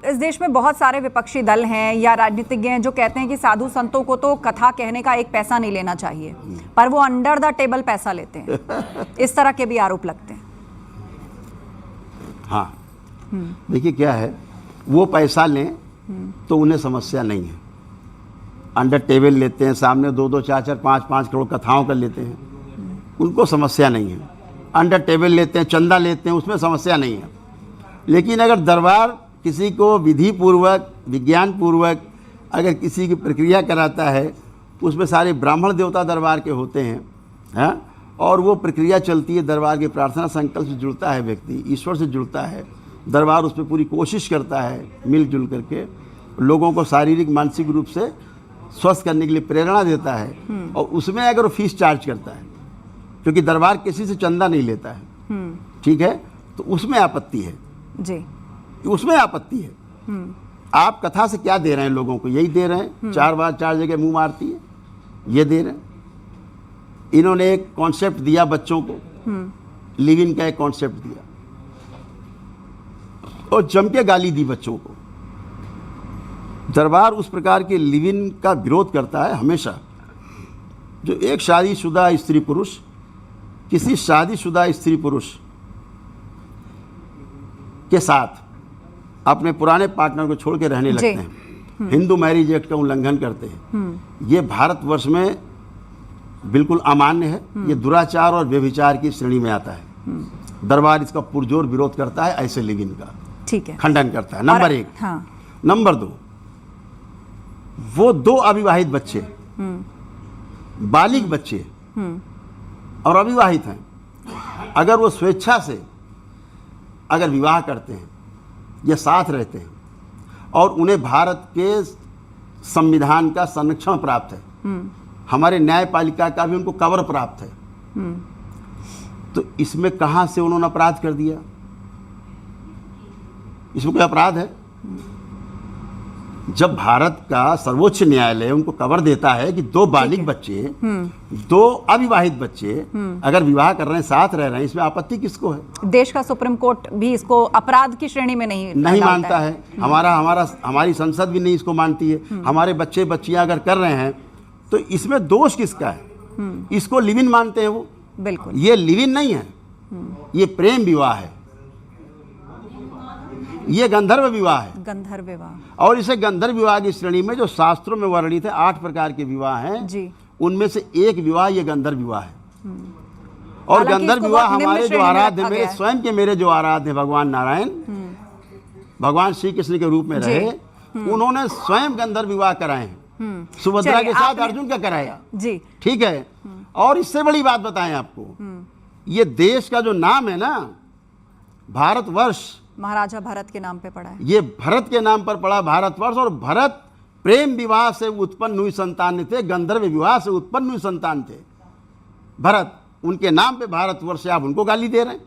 इस देश में बहुत सारे विपक्षी दल हैं या राजनीतिज्ञ हैं जो कहते हैं कि साधु संतों को तो कथा कहने का एक पैसा नहीं लेना चाहिए, पर वो अंडर द टेबल पैसा लेते हैं। इस तरह के भी आरोप लगते हैं। हाँ, देखिए क्या है, वो पैसा लें तो उन्हें समस्या नहीं है। अंडर टेबल लेते हैं, सामने 2-2, 4-4, 5-5 करोड़ कथाओं कर लेते हैं, उनको समस्या नहीं है। अंडर टेबल लेते हैं, चंदा लेते हैं, उसमें समस्या नहीं है। लेकिन अगर दरबार किसी को विधि पूर्वक, विज्ञान पूर्वक अगर किसी की प्रक्रिया कराता है, उसमें सारे ब्राह्मण देवता दरबार के होते हैं, हाँ, और वो प्रक्रिया चलती है, दरबार के प्रार्थना संकल्प से जुड़ता है व्यक्ति, ईश्वर से जुड़ता है, दरबार उस पर पूरी कोशिश करता है मिलजुल करके, लोगों को शारीरिक मानसिक रूप से स्वस्थ करने के लिए प्रेरणा देता है, और उसमें अगर वो फीस चार्ज करता है, क्योंकि दरबार किसी से चंदा नहीं लेता है, ठीक है, तो उसमें आपत्ति है जी, उसमें आपत्ति है। आप कथा से क्या दे रहे हैं लोगों को? यही दे रहे हैं, 4 बार 4 जगह मुंह मारती है, ये दे रहे हैं। इन्होंने एक कॉन्सेप्ट दिया बच्चों को, लिव इन का एक कॉन्सेप्ट दिया और जम के गाली दी बच्चों को। दरबार उस प्रकार के लिव इन का विरोध करता है हमेशा। जो एक शादीशुदा स्त्री पुरुष किसी शादीशुदा स्त्री पुरुष के साथ अपने पुराने पार्टनर को छोड़ के रहने लगते हैं, हिंदू मैरिज एक्ट का उल्लंघन करते हैं, ये भारतवर्ष में बिल्कुल अमान्य है। ये दुराचार और व्यभिचार की श्रेणी में आता है। दरबार इसका पुरजोर विरोध करता है, ऐसे लिव इन का ठीक है, खंडन करता है। नंबर 1। हाँ। नंबर 2, वो 2 अविवाहित बच्चे, बालिग बच्चे और अविवाहित हैं, अगर वो स्वेच्छा से अगर विवाह करते हैं या साथ रहते हैं और उन्हें भारत के संविधान का संरक्षण प्राप्त है, हमारे न्यायपालिका का भी उनको कवर प्राप्त है, तो इसमें कहाँ से उन्होंने अपराध कर दिया? इसमें कोई अपराध है? जब भारत का सर्वोच्च न्यायालय उनको कवर देता है कि 2 बालिग बच्चे, 2 अविवाहित बच्चे अगर विवाह कर रहे हैं, साथ रह रहे हैं, इसमें आपत्ति किसको है? देश का सुप्रीम कोर्ट भी इसको अपराध की श्रेणी में नहीं मानता है। हमारी संसद भी नहीं इसको मानती है। हमारे बच्चे बच्चियां अगर कर रहे हैं तो इसमें दोष किसका है? इसको लिव इन मानते हैं वो। बिल्कुल, ये लिव इन नहीं है, ये प्रेम विवाह है, ये गंधर्व विवाह है। गंधर्व विवाह, और इसे गंधर्व विवाह की श्रेणी में जो शास्त्रों में वर्णित है 8 प्रकार के विवाह हैं जी, उनमें से एक विवाह ये गंधर्व विवाह है। और गंधर्व विवाह हमारे जो आराध्य, मेरे स्वयं के मेरे जो आराध्य भगवान नारायण, भगवान श्री कृष्ण के रूप में रहे, उन्होंने स्वयं गंधर्व विवाह कराए हैं। सुभद्रा के साथ अर्जुन का कराया जी, ठीक है। और इससे बड़ी बात बताएं आपको, ये देश का जो नाम है ना, भारतवर्ष, महाराजा भरत के नाम पे पड़ा है। ये भरत के नाम पर पड़ा भारतवर्ष, और भरत प्रेम विवाह से उत्पन्न हुई संतान थे, गंधर्व विवाह से उत्पन्न हुई संतान थे भरत। उनके नाम पे भारतवर्ष, आप उनको गाली दे रहे हैं।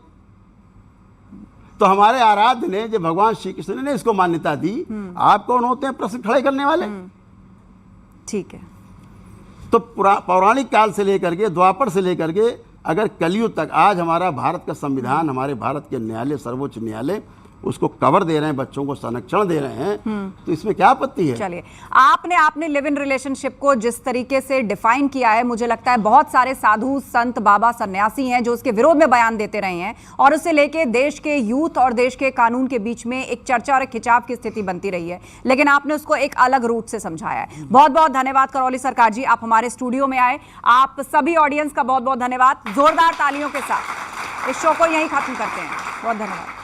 तो हमारे आराध्य ने, जो भगवान श्री कृष्ण ने इसको मान्यता दी, आप कौन होते हैं प्रश्न खड़े करने वाले? ठीक है। तो पौराणिक काल से लेकर के, द्वापर से लेकर के अगर कलयुग तक आज हमारा भारत का संविधान, हमारे भारत के न्यायालय, सर्वोच्च न्यायालय उसको कवर दे रहे हैं, बच्चों को संरक्षण दे रहे हैं, तो इसमें क्या आपत्ति है? चलिए, आपने लिव इन रिलेशनशिप को जिस तरीके से डिफाइन किया है, मुझे लगता है बहुत सारे साधु संत बाबा सन्यासी हैं जो उसके विरोध में बयान देते रहे हैं और उसे लेके देश के यूथ और देश के कानून के बीच में एक चर्चा और एक खिंचाव की स्थिति बनती रही है, लेकिन आपने उसको एक अलग रूट से समझाया है। बहुत बहुत धन्यवाद करौली सरकार जी, आप हमारे स्टूडियो में आए। आप सभी ऑडियंस का बहुत बहुत धन्यवाद। जोरदार तालियों के साथ इस शो को यहीं खत्म करते हैं। बहुत धन्यवाद।